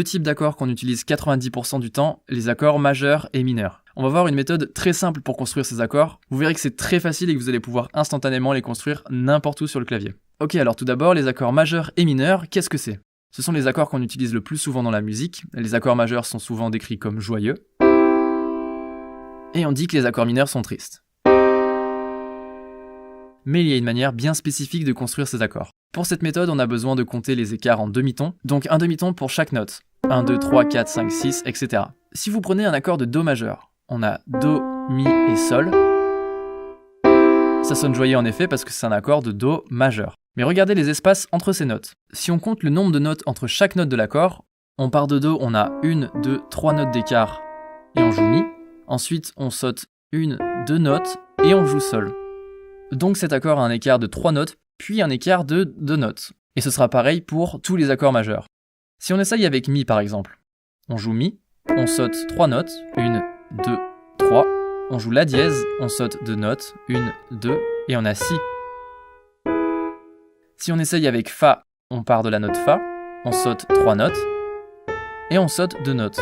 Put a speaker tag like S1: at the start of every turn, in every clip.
S1: Deux types d'accords qu'on utilise 90% du temps, les accords majeurs et mineurs. On va voir une méthode très simple pour construire ces accords. Vous verrez que c'est très facile et que vous allez pouvoir instantanément les construire n'importe où sur le clavier. Ok, alors tout d'abord, les accords majeurs et mineurs, qu'est-ce que c'est? Ce sont les accords qu'on utilise le plus souvent dans la musique. Les accords majeurs sont souvent décrits comme joyeux. Et on dit que les accords mineurs sont tristes. Mais il y a une manière bien spécifique de construire ces accords. Pour cette méthode, on a besoin de compter les écarts en demi-tons, donc un demi-ton pour chaque note. 1, 2, 3, 4, 5, 6, etc. Si vous prenez un accord de Do majeur, on a Do, Mi et Sol. Ça sonne joyeux en effet parce que c'est un accord de Do majeur. Mais regardez les espaces entre ces notes. Si on compte le nombre de notes entre chaque note de l'accord, on part de Do, on a 1, 2, 3 notes d'écart et on joue Mi. Ensuite, on saute 1, 2 notes et on joue Sol. Donc cet accord a un écart de 3 notes, puis un écart de 2 notes. Et ce sera pareil pour tous les accords majeurs. Si on essaye avec Mi par exemple, on joue Mi, on saute 3 notes, 1, 2, 3, on joue La dièse, on saute 2 notes, 1, 2, et on a Si. Si on essaye avec Fa, on part de la note Fa, on saute 3 notes, et on saute 2 notes.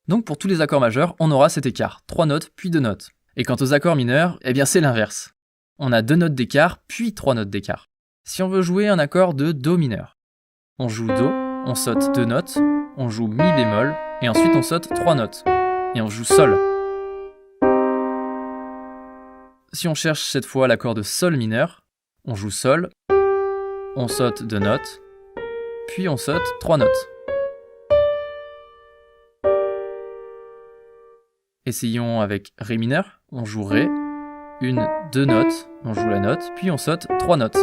S1: Donc pour tous les accords majeurs, on aura cet écart, 3 notes puis 2 notes. Et quant aux accords mineurs, eh bien c'est l'inverse. On a 2 notes d'écart puis 3 notes d'écart. Si on veut jouer un accord de Do mineur, on joue Do, on saute 2 notes, on joue Mi bémol, et ensuite on saute 3 notes, et on joue Sol. Si on cherche cette fois l'accord de Sol mineur, on joue Sol, on saute 2 notes, puis on saute 3 notes. Essayons avec Ré mineur, on joue Ré, 1, 2 notes, on joue la note, puis on saute 3 notes.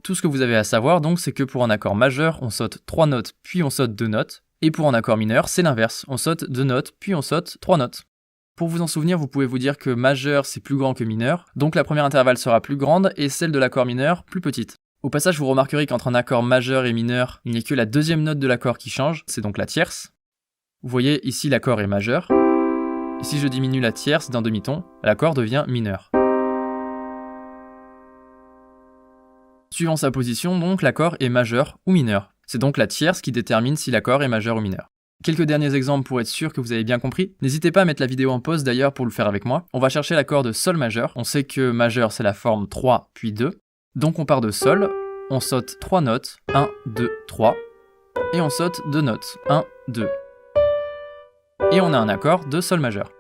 S1: Tout ce que vous avez à savoir donc, c'est que pour un accord majeur, on saute 3 notes, puis on saute 2 notes, et pour un accord mineur, c'est l'inverse, on saute 2 notes, puis on saute 3 notes. Pour vous en souvenir, vous pouvez vous dire que majeur c'est plus grand que mineur, donc la première intervalle sera plus grande et celle de l'accord mineur plus petite. Au passage, vous remarquerez qu'entre un accord majeur et mineur, il n'y a que la deuxième note de l'accord qui change, c'est donc la tierce. Vous voyez, ici l'accord est majeur, et si je diminue la tierce d'un demi-ton, l'accord devient mineur. Suivant sa position, donc, l'accord est majeur ou mineur. C'est donc la tierce qui détermine si l'accord est majeur ou mineur. Quelques derniers exemples pour être sûr que vous avez bien compris. N'hésitez pas à mettre la vidéo en pause d'ailleurs pour le faire avec moi. On va chercher l'accord de Sol majeur. On sait que majeur c'est la forme 3 puis 2. Donc on part de Sol, on saute 3 notes, 1, 2, 3, et on saute 2 notes, 1, 2. Et on a un accord de Sol majeur.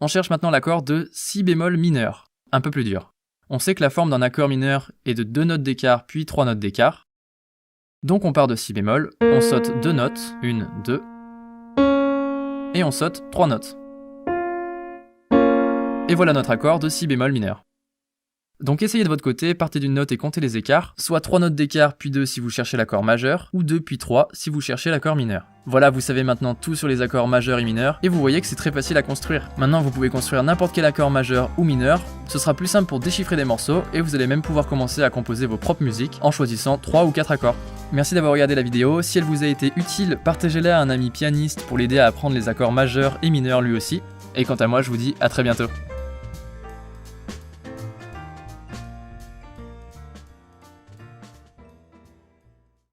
S1: On cherche maintenant l'accord de Si bémol mineur, un peu plus dur. On sait que la forme d'un accord mineur est de 2 notes d'écart puis 3 notes d'écart. Donc on part de Si bémol, on saute 2 notes, 1, 2, et on saute 3 notes. Et voilà notre accord de Si bémol mineur. Donc essayez de votre côté, partez d'une note et comptez les écarts, soit 3 notes d'écart puis 2 si vous cherchez l'accord majeur, ou 2 puis 3 si vous cherchez l'accord mineur. Voilà, vous savez maintenant tout sur les accords majeurs et mineurs, et vous voyez que c'est très facile à construire. Maintenant vous pouvez construire n'importe quel accord majeur ou mineur, ce sera plus simple pour déchiffrer des morceaux, et vous allez même pouvoir commencer à composer vos propres musiques en choisissant 3 ou 4 accords. Merci d'avoir regardé la vidéo, si elle vous a été utile, partagez-la à un ami pianiste pour l'aider à apprendre les accords majeurs et mineurs lui aussi, et quant à moi je vous dis à très bientôt.